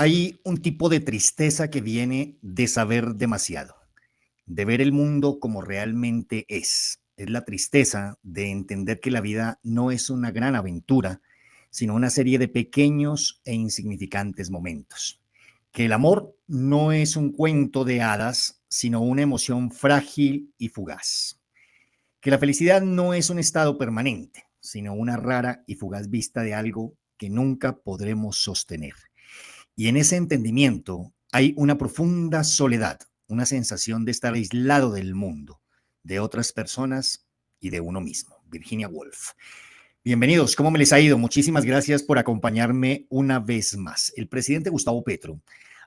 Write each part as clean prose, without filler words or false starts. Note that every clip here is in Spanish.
Hay un tipo de tristeza que viene de saber demasiado, de ver el mundo como realmente es. Es la tristeza de entender que la vida no es una gran aventura, sino una serie de pequeños e insignificantes momentos. Que el amor no es un cuento de hadas, sino una emoción frágil y fugaz. Que la felicidad no es un estado permanente, sino una rara y fugaz vista de algo que nunca podremos sostener. Y en ese entendimiento hay una profunda soledad, una sensación de estar aislado del mundo, de otras personas y de uno mismo. Virginia Woolf. Bienvenidos, ¿cómo me les ha ido? Muchísimas gracias por acompañarme una vez más. El presidente Gustavo Petro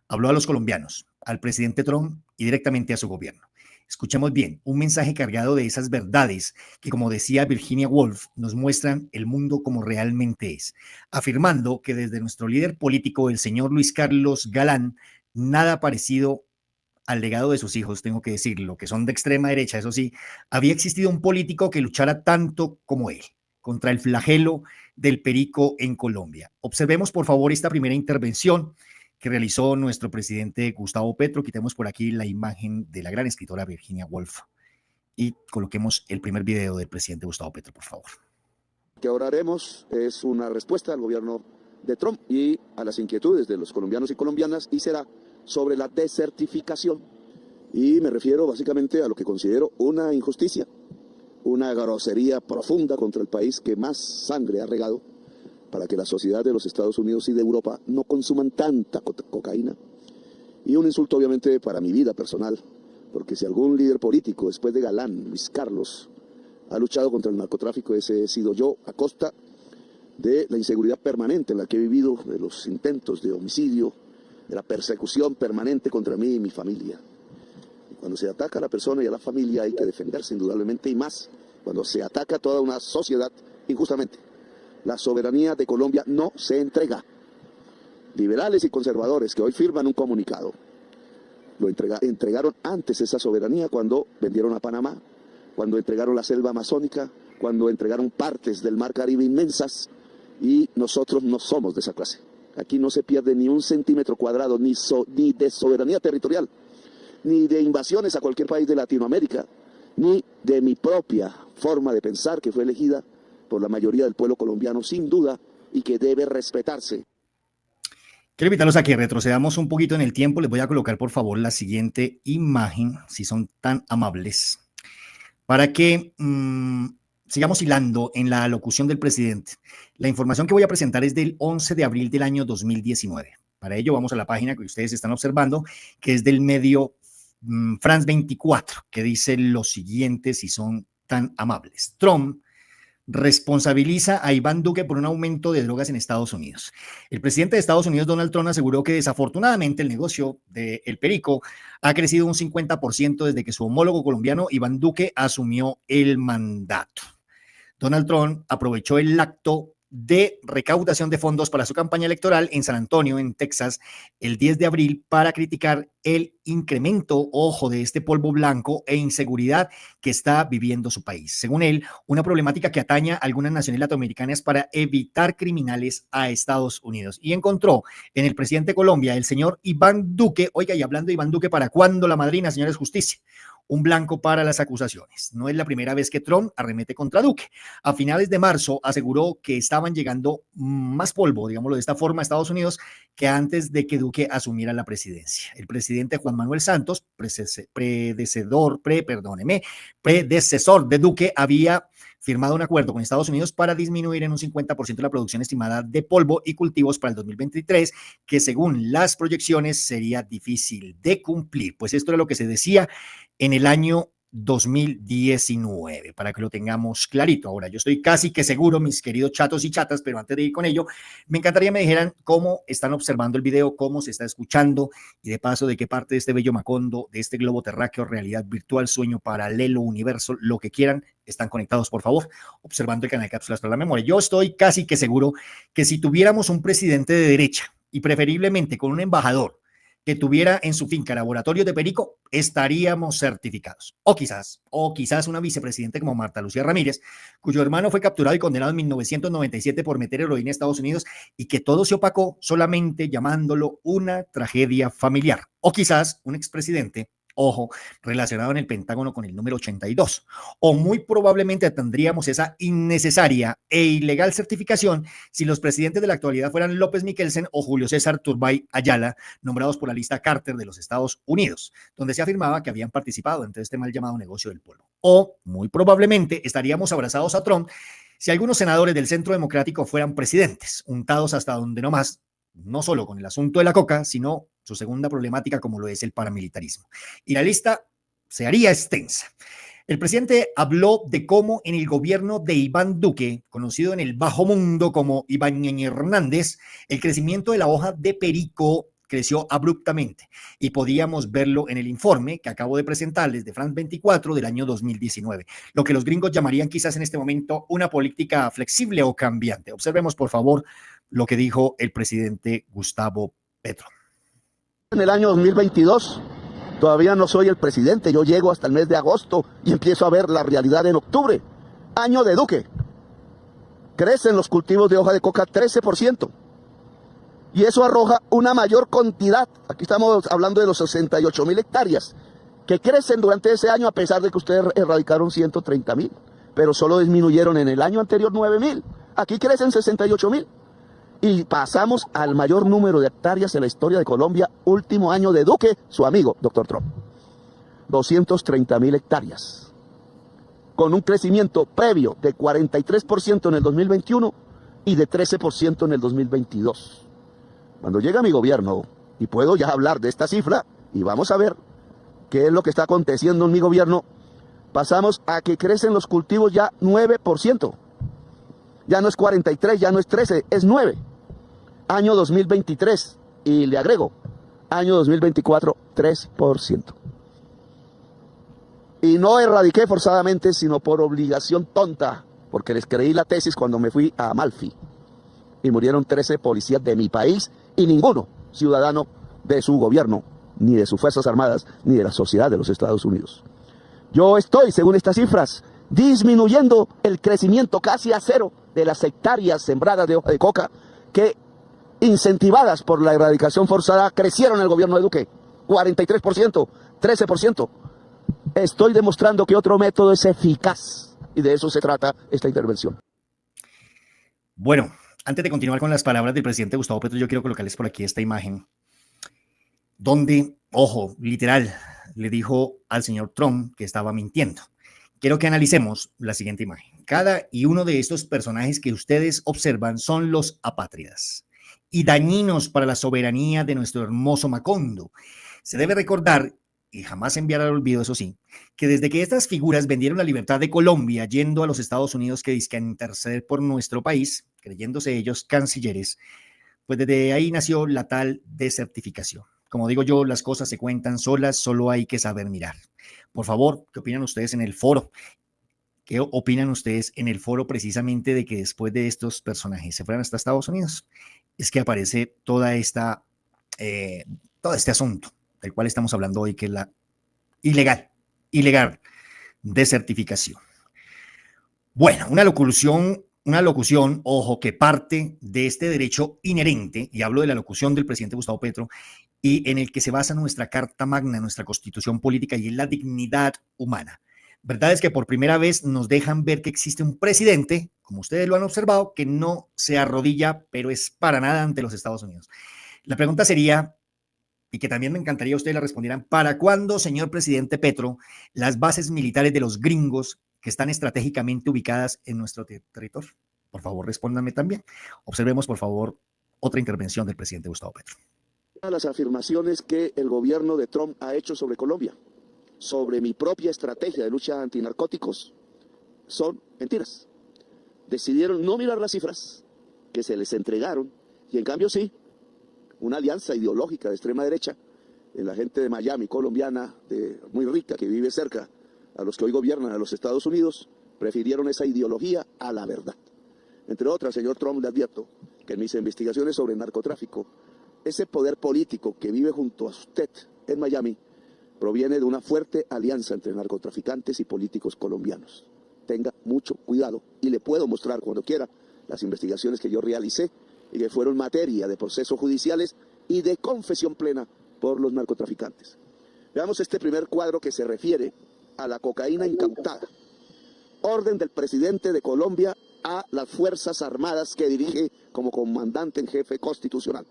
habló a los colombianos, al presidente Trump y directamente a su gobierno. Escuchemos bien, un mensaje cargado de esas verdades que, como decía Virginia Woolf, nos muestran el mundo como realmente es, afirmando que desde nuestro líder político, el señor Luis Carlos Galán, nada parecido al legado de sus hijos, tengo que decirlo, que son de extrema derecha, eso sí, había existido un político que luchara tanto como él contra el flagelo del perico en Colombia. Observemos, por favor, esta primera intervención que realizó nuestro presidente Gustavo Petro. Quitemos por aquí la imagen de la gran escritora Virginia Woolf y coloquemos el primer video del presidente Gustavo Petro, por favor. Que ahora haremos es una respuesta al gobierno de Trump y a las inquietudes de los colombianos y colombianas, y será sobre la desertificación. Y me refiero básicamente a lo que considero una injusticia, una grosería profunda contra el país que más sangre ha regado para que la sociedad de los Estados Unidos y de Europa no consuman tanta cocaína. Y un insulto obviamente para mi vida personal, porque si algún líder político después de Galán, Luis Carlos, ha luchado contra el narcotráfico, ese he sido yo, a costa de la inseguridad permanente en la que he vivido, de los intentos de homicidio, de la persecución permanente contra mí y mi familia. Y cuando se ataca a la persona y a la familia hay que defenderse indudablemente, y más cuando se ataca a toda una sociedad injustamente. La soberanía de Colombia no se entrega. Liberales y conservadores que hoy firman un comunicado entregaron antes esa soberanía cuando vendieron a Panamá, cuando entregaron la selva amazónica, cuando entregaron partes del mar Caribe inmensas, y nosotros no somos de esa clase. Aquí no se pierde ni un centímetro cuadrado, ni de soberanía territorial, ni de invasiones a cualquier país de Latinoamérica, ni de mi propia forma de pensar que fue elegida por la mayoría del pueblo colombiano, sin duda, y que debe respetarse. Quiero invitarlos a que retrocedamos un poquito en el tiempo. Les voy a colocar, por favor, la siguiente imagen, si son tan amables, para que sigamos hilando en la alocución del presidente. La información que voy a presentar es del 11 de abril del año 2019. Para ello vamos a la página que ustedes están observando, que es del medio France 24, que dice lo siguiente, si son tan amables. Trump responsabiliza a Iván Duque por un aumento de drogas en Estados Unidos. El presidente de Estados Unidos, Donald Trump, aseguró que desafortunadamente el negocio del perico ha crecido un 50% desde que su homólogo colombiano, Iván Duque, asumió el mandato. Donald Trump aprovechó el acto de recaudación de fondos para su campaña electoral en San Antonio, en Texas, el 10 de abril, para criticar el incremento, ojo, de este polvo blanco e inseguridad que está viviendo su país. Según él, una problemática que ataña a algunas naciones latinoamericanas para evitar criminales a Estados Unidos. Y encontró en el presidente de Colombia, el señor Iván Duque, oiga, y hablando de Iván Duque, ¿para cuándo la madrina, señores justicia? Un blanco para las acusaciones. No es la primera vez que Trump arremete contra Duque. A finales de marzo aseguró que estaban llegando más polvo, digámoslo de esta forma, a Estados Unidos que antes de que Duque asumiera la presidencia. El presidente Juan Manuel Santos, predecesor de Duque, había firmado un acuerdo con Estados Unidos para disminuir en un 50% la producción estimada de polvo y cultivos para el 2023, que según las proyecciones sería difícil de cumplir. Pues esto era lo que se decía en el año 2019, para que lo tengamos clarito. Ahora, yo estoy casi que seguro, mis queridos chatos y chatas, pero antes de ir con ello, me encantaría me dijeran cómo están observando el video, cómo se está escuchando y de paso de qué parte de este bello macondo, de este globo terráqueo, realidad virtual, sueño paralelo, universo, lo que quieran, están conectados, por favor, observando el canal de Cápsulas para la Memoria. Yo estoy casi que seguro que si tuviéramos un presidente de derecha y preferiblemente con un embajador que tuviera en su finca laboratorio de perico, estaríamos certificados. O quizás una vicepresidente como Marta Lucía Ramírez, cuyo hermano fue capturado y condenado en 1997 por meter heroína a Estados Unidos y que todo se opacó solamente llamándolo una tragedia familiar. O quizás un expresidente, ojo, relacionado en el Pentágono con el número 82. O muy probablemente tendríamos esa innecesaria e ilegal certificación si los presidentes de la actualidad fueran López Michelsen o Julio César Turbay Ayala, nombrados por la lista Carter de los Estados Unidos, donde se afirmaba que habían participado en todo este mal llamado negocio del polvo. O muy probablemente estaríamos abrazados a Trump si algunos senadores del Centro Democrático fueran presidentes, untados hasta donde no más, no solo con el asunto de la coca, sino su segunda problemática como lo es el paramilitarismo. Y la lista se haría extensa. El presidente habló de cómo en el gobierno de Iván Duque, conocido en el bajo mundo como Iván Hernández, el crecimiento de la hoja de perico creció abruptamente y podíamos verlo en el informe que acabo de presentarles de France 24 del año 2019, lo que los gringos llamarían quizás en este momento una política flexible o cambiante. Observemos por favor lo que dijo el presidente Gustavo Petro. En el año 2022 todavía no soy el presidente, yo llego hasta el mes de agosto y empiezo a ver la realidad en octubre. Año de Duque. Crecen los cultivos de hoja de coca 13%. Y eso arroja una mayor cantidad, aquí estamos hablando de los 68.000 hectáreas, que crecen durante ese año a pesar de que ustedes erradicaron 130.000, pero solo disminuyeron en el año anterior 9.000. Aquí crecen 68.000. Y pasamos al mayor número de hectáreas en la historia de Colombia, último año de Duque, su amigo, doctor Trump. 230.000 hectáreas. Con un crecimiento previo de 43% en el 2021 y de 13% en el 2022. Cuando llega mi gobierno, y puedo ya hablar de esta cifra, y vamos a ver qué es lo que está aconteciendo en mi gobierno, pasamos a que crecen los cultivos ya 9%. Ya no es 43, ya no es 13, es 9. Año 2023, y le agrego, año 2024, 3%. Y no erradiqué forzadamente, sino por obligación tonta, porque les creí la tesis cuando me fui a Amalfi. Y murieron 13 policías de mi país y ninguno ciudadano de su gobierno, ni de sus Fuerzas Armadas, ni de la sociedad de los Estados Unidos. Yo estoy, según estas cifras, disminuyendo el crecimiento casi a cero de las hectáreas sembradas de hoja de coca que, incentivadas por la erradicación forzada, crecieron en el gobierno de Duque. 43%, 13%. Estoy demostrando que otro método es eficaz y de eso se trata esta intervención. Bueno, antes de continuar con las palabras del presidente Gustavo Petro, yo quiero colocarles por aquí esta imagen donde, ojo, literal, le dijo al señor Trump que estaba mintiendo. Quiero que analicemos la siguiente imagen. Cada y uno de estos personajes que ustedes observan son los apátridas y dañinos para la soberanía de nuestro hermoso Macondo. Se debe recordar, y jamás enviar al olvido, eso sí, que desde que estas figuras vendieron la libertad de Colombia yendo a los Estados Unidos que dizquen interceder por nuestro país, creyéndose ellos cancilleres, pues desde ahí nació la tal desertificación. Como digo yo, las cosas se cuentan solas, solo hay que saber mirar. Por favor, ¿qué opinan ustedes en el foro? ¿Qué opinan ustedes en el foro precisamente de que después de estos personajes se fueran hasta Estados Unidos? Es que aparece todo este asunto del cual estamos hablando hoy, que es la ilegal desertificación. Bueno, una locución, ojo, que parte de este derecho inherente, y hablo de la locución del presidente Gustavo Petro, y en el que se basa nuestra Carta Magna, nuestra Constitución Política, y en la dignidad humana. Verdad es que por primera vez nos dejan ver que existe un presidente, como ustedes lo han observado, que no se arrodilla, pero es para nada ante los Estados Unidos. La pregunta sería, y que también me encantaría ustedes la respondieran, ¿para cuándo, señor presidente Petro, las bases militares de los gringos que están estratégicamente ubicadas en nuestro territorio? Por favor, respóndanme también. Observemos, por favor, otra intervención del presidente Gustavo Petro. Las afirmaciones que el gobierno de Trump ha hecho sobre Colombia, sobre mi propia estrategia de lucha antinarcóticos, son mentiras. Decidieron no mirar las cifras que se les entregaron y en cambio sí, una alianza ideológica de extrema derecha, en la gente de Miami, colombiana, muy rica, que vive cerca a los que hoy gobiernan a los Estados Unidos, prefirieron esa ideología a la verdad. Entre otras, señor Trump, le advierto que en mis investigaciones sobre narcotráfico Ese poder político que vive junto a usted en Miami proviene de una fuerte alianza entre narcotraficantes y políticos colombianos. Tenga mucho cuidado y le puedo mostrar cuando quiera las investigaciones que yo realicé y que fueron materia de procesos judiciales y de confesión plena por los narcotraficantes. Veamos este primer cuadro que se refiere a la cocaína incautada. Orden del presidente de Colombia a las Fuerzas Armadas que dirige como comandante en jefe constitucional.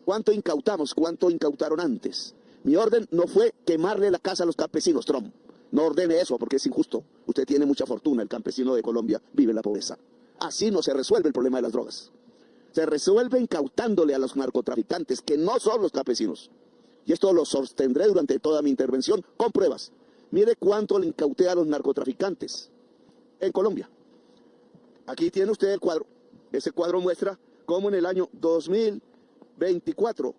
¿Cuánto incautamos? ¿Cuánto incautaron antes? Mi orden no fue quemarle la casa a los campesinos, Trump. No ordene eso porque es injusto. Usted tiene mucha fortuna, el campesino de Colombia vive en la pobreza. Así no se resuelve el problema de las drogas. Se resuelve incautándole a los narcotraficantes, que no son los campesinos. Y esto lo sostendré durante toda mi intervención con pruebas. Mire cuánto le incauté a los narcotraficantes en Colombia. Aquí tiene usted el cuadro. Ese cuadro muestra cómo en el año 2024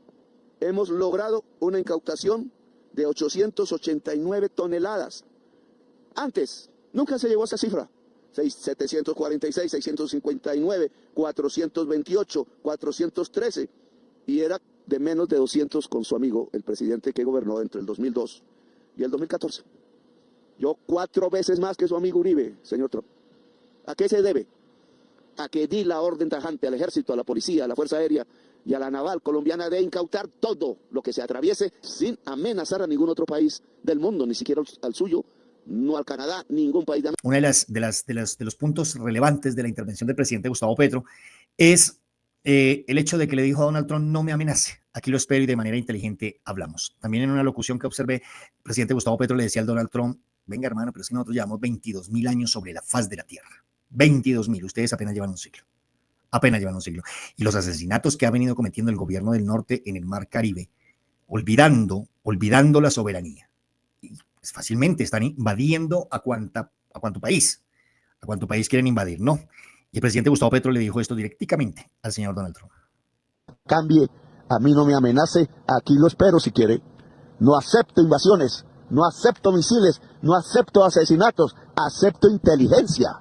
hemos logrado una incautación de 889 toneladas. Antes, nunca se llegó a esa cifra. 746, 659, 428, 413. Y era de menos de 200 con su amigo, el presidente que gobernó entre el 2002 y el 2014. Yo 4 veces más que su amigo Uribe, señor Trump. ¿A qué se debe? A que di la orden tajante al ejército, a la policía, a la Fuerza Aérea y a la naval colombiana de incautar todo lo que se atraviese sin amenazar a ningún otro país del mundo, ni siquiera al suyo, no al Canadá, ningún país de América. Una de los puntos relevantes de la intervención del presidente Gustavo Petro es el hecho de que le dijo a Donald Trump: no me amenace, aquí lo espero y de manera inteligente hablamos. También en una locución que observé, el presidente Gustavo Petro le decía al Donald Trump: venga hermano, pero es que nosotros llevamos 22.000 años sobre la faz de la tierra. 22.000, ustedes apenas llevan un siglo. Apenas llevan un siglo. Y los asesinatos que ha venido cometiendo el gobierno del norte en el Mar Caribe, olvidando la soberanía. Y pues fácilmente están invadiendo a cuánto país quieren invadir, ¿no? Y el presidente Gustavo Petro le dijo esto directamente al señor Donald Trump. Cambie, a mí no me amenace, aquí lo espero si quiere. No acepto invasiones, no acepto misiles, no acepto asesinatos, acepto inteligencia.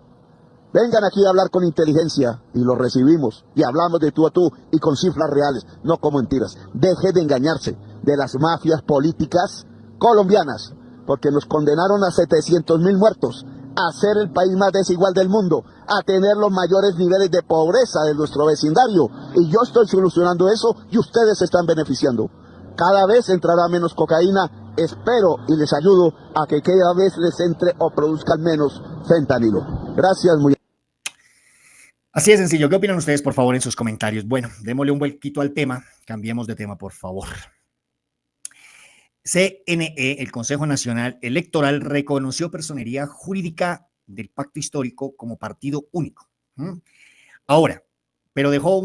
Vengan aquí a hablar con inteligencia y lo recibimos y hablamos de tú a tú y con cifras reales, no con mentiras. Deje de engañarse de las mafias políticas colombianas, porque nos condenaron a 700.000 muertos, a ser el país más desigual del mundo, a tener los mayores niveles de pobreza de nuestro vecindario. Y yo estoy solucionando eso y ustedes se están beneficiando. Cada vez entrará menos cocaína, espero y les ayudo a que cada vez les entre o produzcan menos fentanilo. Gracias, muy Así de sencillo. ¿Qué opinan ustedes, por favor, en sus comentarios? Bueno, démosle un vuelquito al tema. Cambiemos de tema, por favor. CNE, el Consejo Nacional Electoral, reconoció personería jurídica del Pacto Histórico como partido único. Ahora, pero dejó,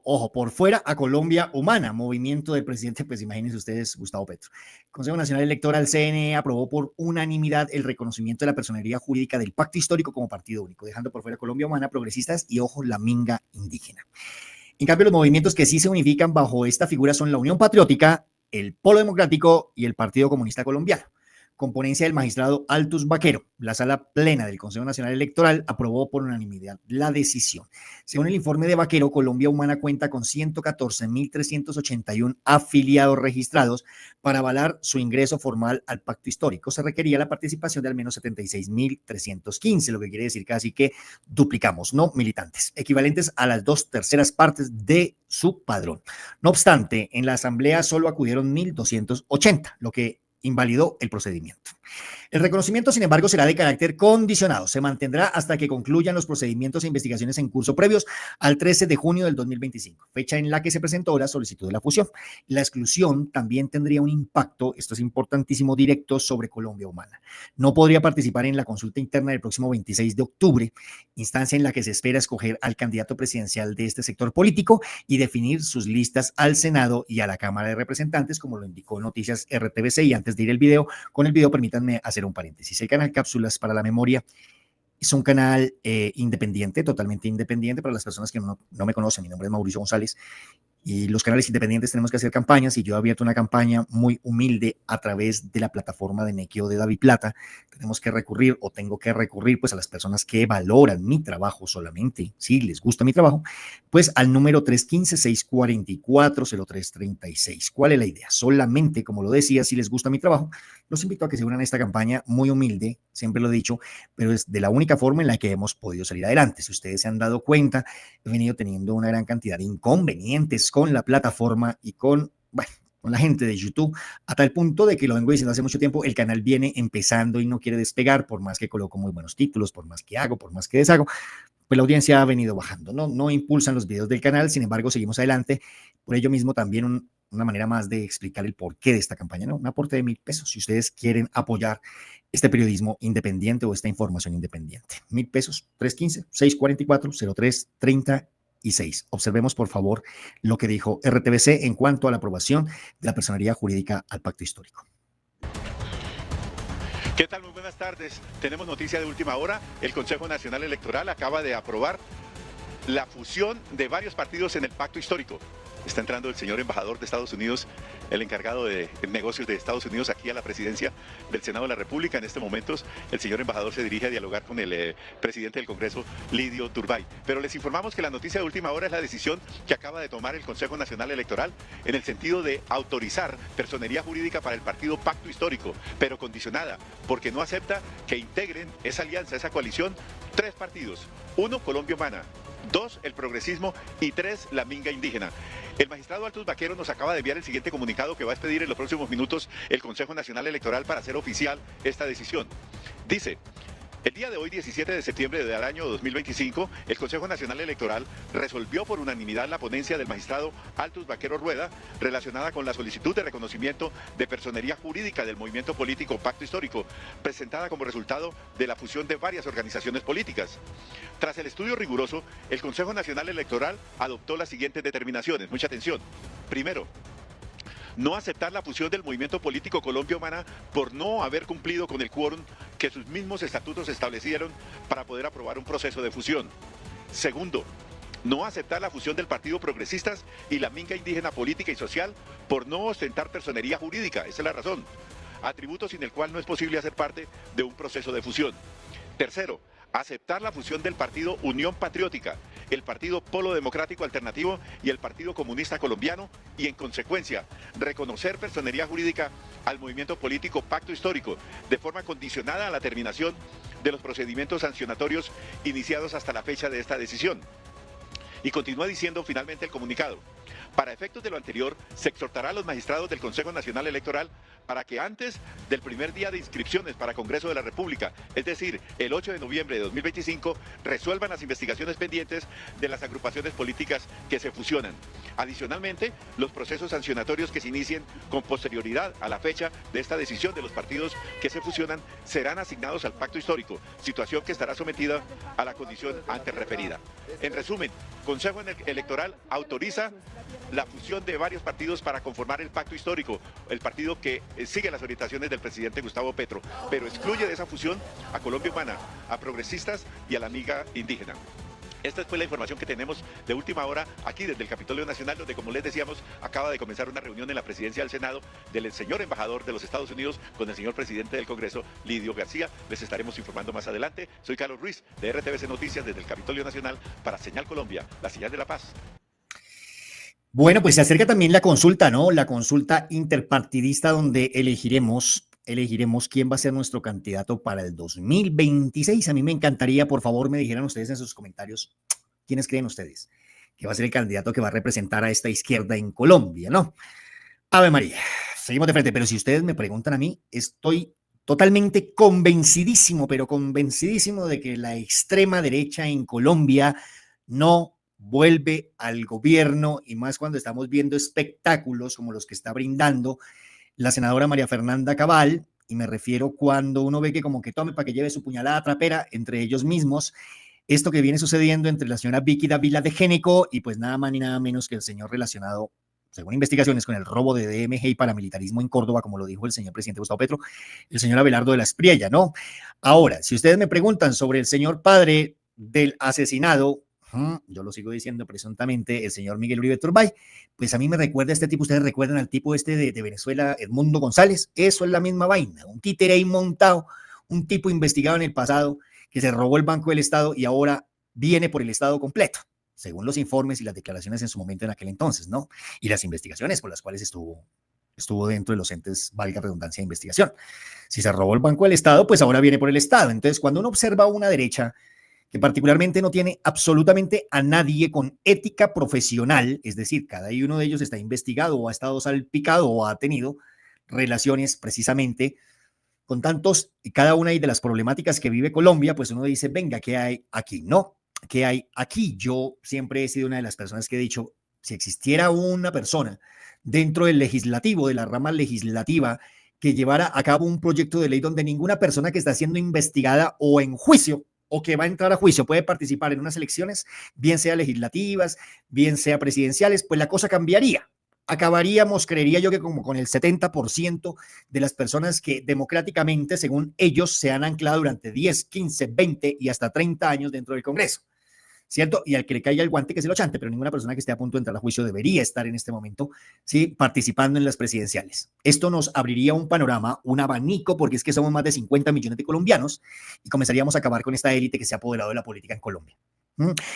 ojo, por fuera a Colombia Humana, movimiento del presidente, pues imagínense ustedes, Gustavo Petro. El Consejo Nacional Electoral, CNE, aprobó por unanimidad el reconocimiento de la personería jurídica del Pacto Histórico como partido único, dejando por fuera a Colombia Humana, progresistas y, ojo, la minga indígena. En cambio, los movimientos que sí se unifican bajo esta figura son la Unión Patriótica, el Polo Democrático y el Partido Comunista Colombiano. Con ponencia del magistrado Altus Vaquero, la sala plena del Consejo Nacional Electoral aprobó por unanimidad la decisión. Según el informe de Vaquero, Colombia Humana cuenta con 114.381 afiliados registrados. Para avalar su ingreso formal al pacto histórico se requería la participación de al menos 76.315, lo que quiere decir casi que duplicamos, no militantes, equivalentes a las 2/3 partes de su padrón. No obstante, en la asamblea solo acudieron 1.280, lo que invalidó el procedimiento. El reconocimiento, sin embargo, será de carácter condicionado. Se mantendrá hasta que concluyan los procedimientos e investigaciones en curso previos al 13 de junio del 2025, fecha en la que se presentó la solicitud de la fusión. La exclusión también tendría un impacto, esto es importantísimo, directo sobre Colombia Humana. No podría participar en la consulta interna del próximo 26 de octubre, instancia en la que se espera escoger al candidato presidencial de este sector político y definir sus listas al Senado y a la Cámara de Representantes, como lo indicó Noticias RTVC. Y antes de ir con el video, permítanme hacer un paréntesis. El canal Cápsulas para la Memoria es un canal independiente, totalmente independiente. Para las personas que no me conocen, mi nombre es Mauricio González y los canales independientes tenemos que hacer campañas, y yo he abierto una campaña muy humilde a través de la plataforma de Nequi o de David Plata. Tenemos que recurrir, o tengo que recurrir, pues a las personas que valoran mi trabajo solamente, si les gusta mi trabajo, pues al número 315-644-0336. ¿Cuál es la idea? Solamente, como lo decía, si les gusta mi trabajo, los invito a que se unan a esta campaña muy humilde, siempre lo he dicho, pero es de la única forma en la que hemos podido salir adelante. Si ustedes se han dado cuenta, he venido teniendo una gran cantidad de inconvenientes con la plataforma y con, bueno, con la gente de YouTube, a tal punto de que lo vengo diciendo hace mucho tiempo, el canal viene empezando y no quiere despegar, por más que coloco muy buenos títulos, por más que hago, por más que deshago, pues la audiencia ha venido bajando, no impulsan los videos del canal, sin embargo seguimos adelante. Por ello mismo también una manera más de explicar el porqué de esta campaña, ¿no? Un aporte de $1,000, si ustedes quieren apoyar este periodismo independiente o esta información independiente. $1,000, 315-644-0336. Observemos, por favor, lo que dijo RTBC en cuanto a la aprobación de la personería jurídica al pacto histórico. ¿Qué tal? Muy buenas tardes. Tenemos noticia de última hora. El Consejo Nacional Electoral acaba de aprobar la fusión de varios partidos en el pacto histórico. Está entrando el señor embajador de Estados Unidos, el encargado de negocios de Estados Unidos, aquí a la presidencia del Senado de la República. En estos momentos, el señor embajador se dirige a dialogar con el presidente del Congreso, Lidio Turbay. Pero les informamos que la noticia de última hora es la decisión que acaba de tomar el Consejo Nacional Electoral en el sentido de autorizar personería jurídica para el partido Pacto Histórico, pero condicionada, porque no acepta que integren esa alianza, esa coalición, 3 partidos. 1, Colombia Humana. 2, el progresismo, y 3, la minga indígena. El magistrado Altus Vaquero nos acaba de enviar el siguiente comunicado que va a expedir en los próximos minutos el Consejo Nacional Electoral para hacer oficial esta decisión. Dice: el día de hoy, 17 de septiembre del año 2025, el Consejo Nacional Electoral resolvió por unanimidad la ponencia del magistrado Altus Vaquero Rueda relacionada con la solicitud de reconocimiento de personería jurídica del movimiento político Pacto Histórico, presentada como resultado de la fusión de varias organizaciones políticas. Tras el estudio riguroso, el Consejo Nacional Electoral adoptó las siguientes determinaciones. Mucha atención. Primero, no aceptar la fusión del movimiento político Colombia Humana por no haber cumplido con el quórum que sus mismos estatutos establecieron para poder aprobar un proceso de fusión. Segundo, no aceptar la fusión del Partido Progresistas y la minga indígena política y social por no ostentar personería jurídica, esa es la razón, atributo sin el cual no es posible hacer parte de un proceso de fusión. Tercero, aceptar la fusión del partido Unión Patriótica, el partido Polo Democrático Alternativo y el Partido Comunista Colombiano, y en consecuencia reconocer personería jurídica al movimiento político Pacto Histórico de forma condicionada a la terminación de los procedimientos sancionatorios iniciados hasta la fecha de esta decisión. Y continúa diciendo finalmente el comunicado: para efectos de lo anterior, se exhortará a los magistrados del Consejo Nacional Electoral para que antes del primer día de inscripciones para Congreso de la República, es decir, el 8 de noviembre de 2025, resuelvan las investigaciones pendientes de las agrupaciones políticas que se fusionan. Adicionalmente, los procesos sancionatorios que se inicien con posterioridad a la fecha de esta decisión de los partidos que se fusionan serán asignados al pacto histórico, situación que estará sometida a la condición antes referida. En resumen, Consejo Electoral autoriza la fusión de varios partidos para conformar el pacto histórico, el partido que sigue las orientaciones del presidente Gustavo Petro, pero excluye de esa fusión a Colombia Humana, a progresistas y a la minga indígena. Esta fue la información que tenemos de última hora aquí desde el Capitolio Nacional, donde, como les decíamos, acaba de comenzar una reunión en la presidencia del Senado del señor embajador de los Estados Unidos con el señor presidente del Congreso, Lidio García. Les estaremos informando más adelante. Soy Carlos Ruiz, de RTBC Noticias, desde el Capitolio Nacional para Señal Colombia, la señal de la paz. Bueno, pues se acerca también la consulta, ¿no? La consulta interpartidista, donde elegiremos quién va a ser nuestro candidato para el 2026. A mí me encantaría, por favor, me dijeran ustedes en sus comentarios quiénes creen ustedes que va a ser el candidato que va a representar a esta izquierda en Colombia, ¿no? Ave María, seguimos de frente, pero si ustedes me preguntan a mí, estoy totalmente convencidísimo, pero convencidísimo de que la extrema derecha en Colombia no vuelve al gobierno, y más cuando estamos viendo espectáculos como los que está brindando la senadora María Fernanda Cabal, y me refiero cuando uno ve que como que tome para que lleve su puñalada trapera entre ellos mismos, esto que viene sucediendo entre la señora Vicky Dávila de Génico y pues nada más ni nada menos que el señor relacionado, según investigaciones, con el robo de DMG y paramilitarismo en Córdoba, como lo dijo el señor presidente Gustavo Petro, el señor Abelardo de la Espriella, ¿no? Ahora, si ustedes me preguntan sobre el señor padre del asesinado, Yo lo sigo diciendo presuntamente, el señor Miguel Uribe Turbay, pues a mí me recuerda a este tipo, ustedes recuerdan al tipo este de Venezuela, Edmundo González, eso es la misma vaina, un títere ahí montado, un tipo investigado en el pasado que se robó el Banco del Estado y ahora viene por el Estado completo, según los informes y las declaraciones en su momento en aquel entonces, ¿no? Y las investigaciones por las cuales estuvo dentro de los entes, valga redundancia, de investigación. Si se robó el Banco del Estado, pues ahora viene por el Estado. Entonces, cuando uno observa una derecha que particularmente no tiene absolutamente a nadie con ética profesional, es decir, cada uno de ellos está investigado o ha estado salpicado o ha tenido relaciones precisamente con tantos y cada una de las problemáticas que vive Colombia, pues uno dice, venga, ¿qué hay aquí? No, ¿qué hay aquí? Yo siempre he sido una de las personas que he dicho, si existiera una persona dentro del legislativo, de la rama legislativa, que llevara a cabo un proyecto de ley donde ninguna persona que está siendo investigada o en juicio o que va a entrar a juicio puede participar en unas elecciones, bien sea legislativas, bien sea presidenciales, pues la cosa cambiaría. Acabaríamos, creería yo, que como con el 70% de las personas que democráticamente, según ellos, se han anclado durante 10, 15, 20 y hasta 30 años dentro del Congreso. ¿Cierto? Y al que le caiga el guante que se lo chante, pero ninguna persona que esté a punto de entrar a juicio debería estar en este momento, ¿sí?, participando en las presidenciales. Esto nos abriría un panorama, un abanico, porque es que somos más de 50 millones de colombianos y comenzaríamos a acabar con esta élite que se ha apoderado de la política en Colombia.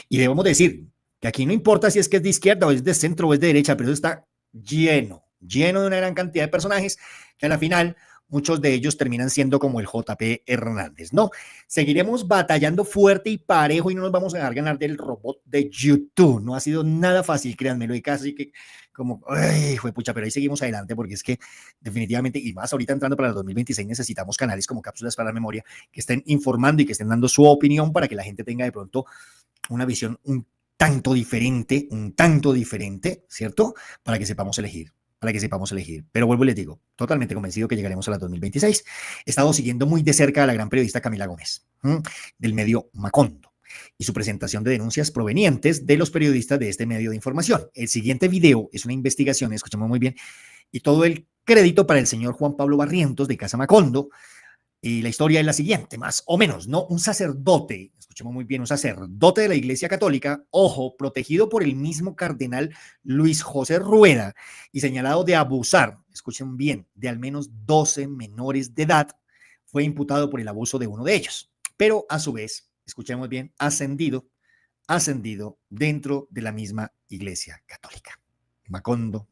Y debemos decir que aquí no importa si es que es de izquierda o es de centro o es de derecha, pero eso está lleno de una gran cantidad de personajes que a la final muchos de ellos terminan siendo como el JP Hernández, ¿no? Seguiremos batallando fuerte y parejo y no nos vamos a dejar ganar del robot de YouTube. No ha sido nada fácil, créanmelo, y casi que como, ay, fue pucha, pero ahí seguimos adelante porque es que definitivamente, y más ahorita entrando para el 2026, necesitamos canales como Cápsulas para la Memoria que estén informando y que estén dando su opinión para que la gente tenga de pronto una visión un tanto diferente, ¿cierto? Para que sepamos elegir. Pero vuelvo y les digo, totalmente convencido que llegaremos a la 2026. He estado siguiendo muy de cerca a la gran periodista Camila Gómez, del medio Macondo, y su presentación de denuncias provenientes de los periodistas de este medio de información. El siguiente video es una investigación, escuchemos muy bien, y todo el crédito para el señor Juan Pablo Barrientos de Casa Macondo. Y la historia es la siguiente, más o menos, ¿no? Un sacerdote, escuchemos muy bien, un sacerdote de la Iglesia Católica, ojo, protegido por el mismo cardenal Luis José Rueda y señalado de abusar, escuchen bien, de al menos 12 menores de edad, fue imputado por el abuso de uno de ellos. Pero a su vez, escuchemos bien, ascendido dentro de la misma Iglesia Católica. Macondo.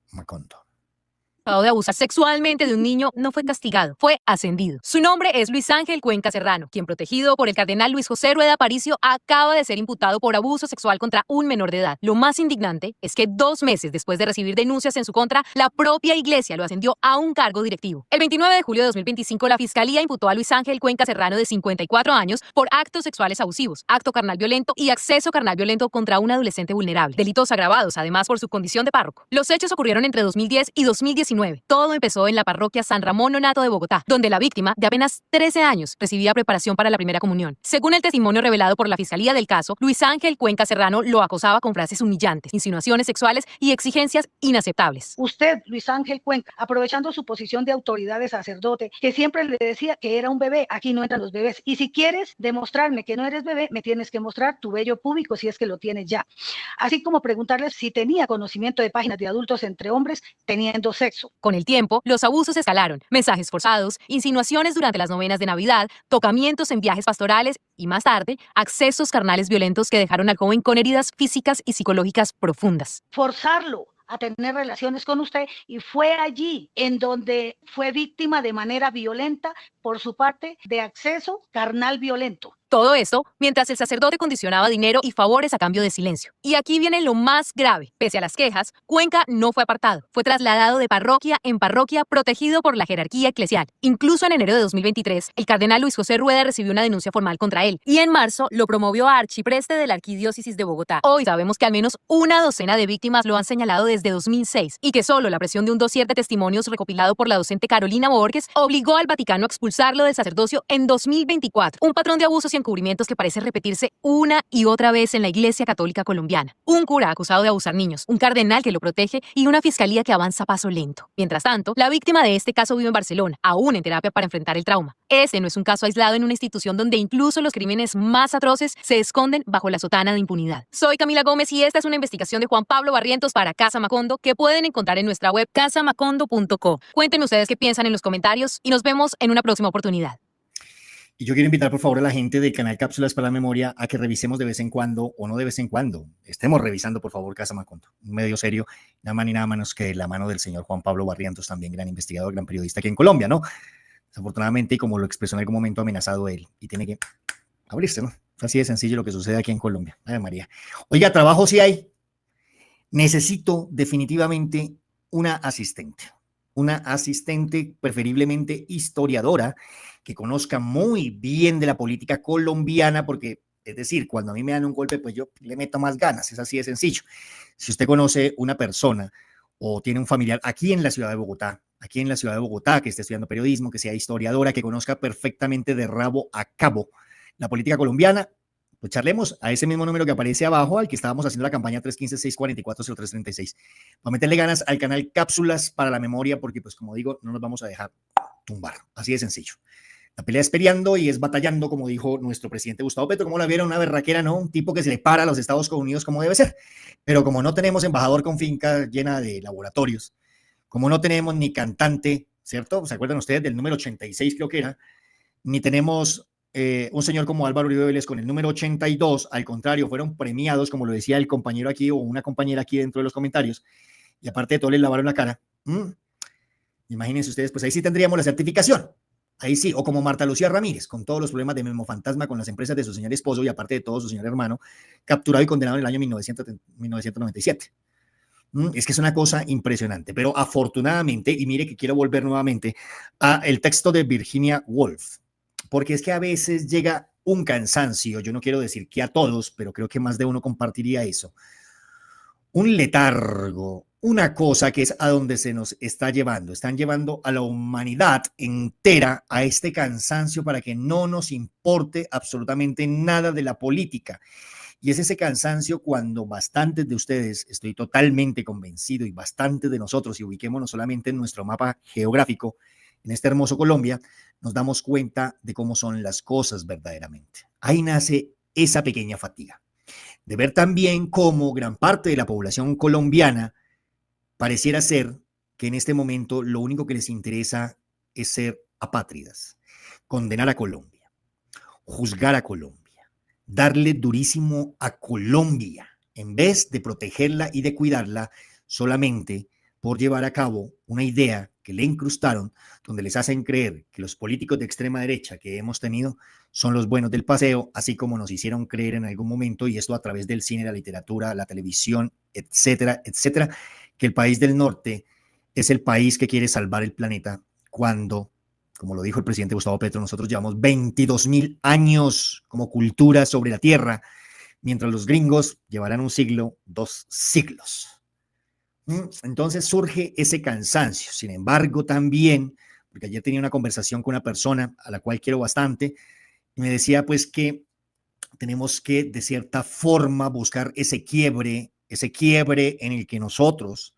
De abusar sexualmente de un niño no fue castigado, fue ascendido. Su nombre es Luis Ángel Cuenca Serrano, quien, protegido por el cardenal Luis José Rueda Aparicio, acaba de ser imputado por abuso sexual contra un menor de edad. Lo más indignante es que 2 meses después de recibir denuncias en su contra, la propia iglesia lo ascendió a un cargo directivo. El 29 de julio de 2025, la Fiscalía imputó a Luis Ángel Cuenca Serrano, de 54 años, por actos sexuales abusivos, acto carnal violento y acceso carnal violento contra un adolescente vulnerable. Delitos agravados, además, por su condición de párroco. Los hechos ocurrieron entre 2010 y 2019. Todo empezó en la parroquia San Ramón Nonato de Bogotá, donde la víctima, de apenas 13 años, recibía preparación para la primera comunión. Según el testimonio revelado por la Fiscalía del caso, Luis Ángel Cuenca Serrano lo acosaba con frases humillantes, insinuaciones sexuales y exigencias inaceptables. Usted, Luis Ángel Cuenca, aprovechando su posición de autoridad de sacerdote, que siempre le decía que era un bebé, aquí no entran los bebés, y si quieres demostrarme que no eres bebé, me tienes que mostrar tu vello púbico si es que lo tienes ya. Así como preguntarle si tenía conocimiento de páginas de adultos entre hombres teniendo sexo. Con el tiempo, los abusos escalaron, mensajes forzados, insinuaciones durante las novenas de Navidad, tocamientos en viajes pastorales y, más tarde, accesos carnales violentos que dejaron al joven con heridas físicas y psicológicas profundas. Forzarlo a tener relaciones con usted, y fue allí en donde fue víctima de manera violenta por su parte de acceso carnal violento. Todo eso mientras el sacerdote condicionaba dinero y favores a cambio de silencio. Y aquí viene lo más grave. Pese a las quejas, Cuenca no fue apartado. Fue trasladado de parroquia en parroquia, protegido por la jerarquía eclesial. Incluso en enero de 2023, el cardenal Luis José Rueda recibió una denuncia formal contra él. Y en marzo lo promovió a archipreste de la Arquidiócesis de Bogotá. Hoy sabemos que al menos una docena de víctimas lo han señalado desde 2006 y que solo la presión de un dossier de testimonios recopilado por la docente Carolina Borges obligó al Vaticano a expulsarlo del sacerdocio en 2024. Un patrón de abuso científico encubrimientos que parecen repetirse una y otra vez en la Iglesia Católica colombiana. Un cura acusado de abusar niños, un cardenal que lo protege y una fiscalía que avanza a paso lento. Mientras tanto, la víctima de este caso vive en Barcelona, aún en terapia para enfrentar el trauma. Este no es un caso aislado en una institución donde incluso los crímenes más atroces se esconden bajo la sotana de impunidad. Soy Camila Gómez y esta es una investigación de Juan Pablo Barrientos para Casa Macondo que pueden encontrar en nuestra web casamacondo.co. Cuéntenme ustedes qué piensan en los comentarios y nos vemos en una próxima oportunidad. Y yo quiero invitar, por favor, a la gente del canal Cápsulas para la Memoria a que revisemos de vez en cuando, o no de vez en cuando, estemos revisando, por favor, Casa Macondo, un medio serio, nada más ni nada menos que la mano del señor Juan Pablo Barrientos, también gran investigador, gran periodista aquí en Colombia, ¿no? Desafortunadamente, y como lo expresó en algún momento, amenazado él, y tiene que abrirse, ¿no? Es así de sencillo lo que sucede aquí en Colombia. Ay, María. Oiga, trabajo sí hay. Necesito definitivamente una asistente preferiblemente historiadora, que conozca muy bien de la política colombiana, porque, es decir, cuando a mí me dan un golpe, pues yo le meto más ganas, es así de sencillo. Si usted conoce una persona o tiene un familiar aquí en la ciudad de Bogotá, que esté estudiando periodismo, que sea historiadora, que conozca perfectamente de rabo a cabo la política colombiana, pues charlemos a ese mismo número que aparece abajo, al que estábamos haciendo la campaña 315-644-0336. Para meterle ganas al canal Cápsulas para la Memoria, porque, pues, como digo, no nos vamos a dejar tumbar. Así de sencillo. La pelea es peleando y es batallando, como dijo nuestro presidente Gustavo Petro. ¿Cómo la vieron? Una berraquera, ¿no? Un tipo que se le para a los Estados Unidos como debe ser. Pero como no tenemos embajador con finca llena de laboratorios, como no tenemos ni cantante, ¿cierto? ¿Se acuerdan ustedes del número 86, creo que era? Ni tenemos un señor como Álvaro Uribe Vélez con el número 82, al contrario, fueron premiados, como lo decía el compañero aquí o una compañera aquí dentro de los comentarios, y aparte de todo les lavaron la cara. Imagínense ustedes, pues ahí sí tendríamos la certificación. Ahí sí, o como Marta Lucía Ramírez, con todos los problemas de Memo Fantasma con las empresas de su señor esposo y aparte de todo su señor hermano, capturado y condenado en el año 1997. Es que es una cosa impresionante, pero afortunadamente, y mire que quiero volver nuevamente a el texto de Virginia Woolf, porque es que a veces llega un cansancio, yo no quiero decir que a todos, pero creo que más de uno compartiría eso, un letargo, una cosa que es a donde se nos está llevando. Están llevando a la humanidad entera a este cansancio para que no nos importe absolutamente nada de la política. Y es ese cansancio cuando bastantes de ustedes, estoy totalmente convencido, y bastantes de nosotros, y ubiquémonos solamente en nuestro mapa geográfico, en este hermoso Colombia, nos damos cuenta de cómo son las cosas verdaderamente. Ahí nace esa pequeña fatiga de ver también cómo gran parte de la población colombiana pareciera ser que en este momento lo único que les interesa es ser apátridas, condenar a Colombia, juzgar a Colombia, darle durísimo a Colombia, en vez de protegerla y de cuidarla solamente por llevar a cabo una idea que le incrustaron, donde les hacen creer que los políticos de extrema derecha que hemos tenido son los buenos del paseo, así como nos hicieron creer en algún momento, y esto a través del cine, la literatura, la televisión, etcétera, etcétera, que el país del norte es el país que quiere salvar el planeta, cuando, como lo dijo el presidente Gustavo Petro, nosotros llevamos 22.000 años como cultura sobre la tierra, mientras los gringos llevarán un siglo, 2 siglos. Entonces surge ese cansancio. Sin embargo, también, porque ayer tenía una conversación con una persona a la cual quiero bastante, y me decía pues que tenemos que de cierta forma buscar ese quiebre en el que nosotros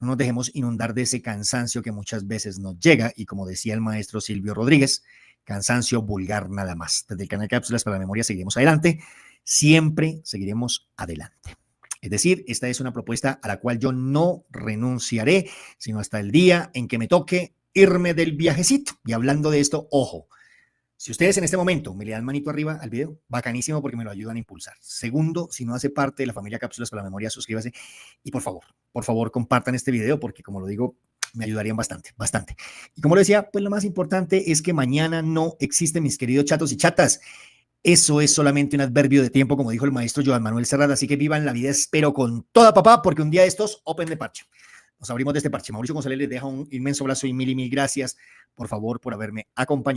no nos dejemos inundar de ese cansancio que muchas veces nos llega, y como decía el maestro Silvio Rodríguez, cansancio vulgar nada más. Desde el canal Cápsulas para la Memoria seguiremos adelante, siempre seguiremos adelante. Es decir, esta es una propuesta a la cual yo no renunciaré, sino hasta el día en que me toque irme del viajecito. Y hablando de esto, ojo, si ustedes en este momento me le dan manito arriba al video, bacanísimo, porque me lo ayudan a impulsar. Segundo, si no hace parte de la familia Cápsulas para la Memoria, suscríbase y por favor, compartan este video, porque como lo digo, me ayudarían bastante, bastante. Y como lo decía, pues lo más importante es que mañana no existen, mis queridos chatos y chatas. Eso es solamente un adverbio de tiempo, como dijo el maestro Joan Manuel Serrat, así que vivan la vida, espero con toda papá, porque un día de estos, open de parche. Nos abrimos de este parche. Mauricio González les deja un inmenso abrazo y mil gracias, por favor, por haberme acompañado.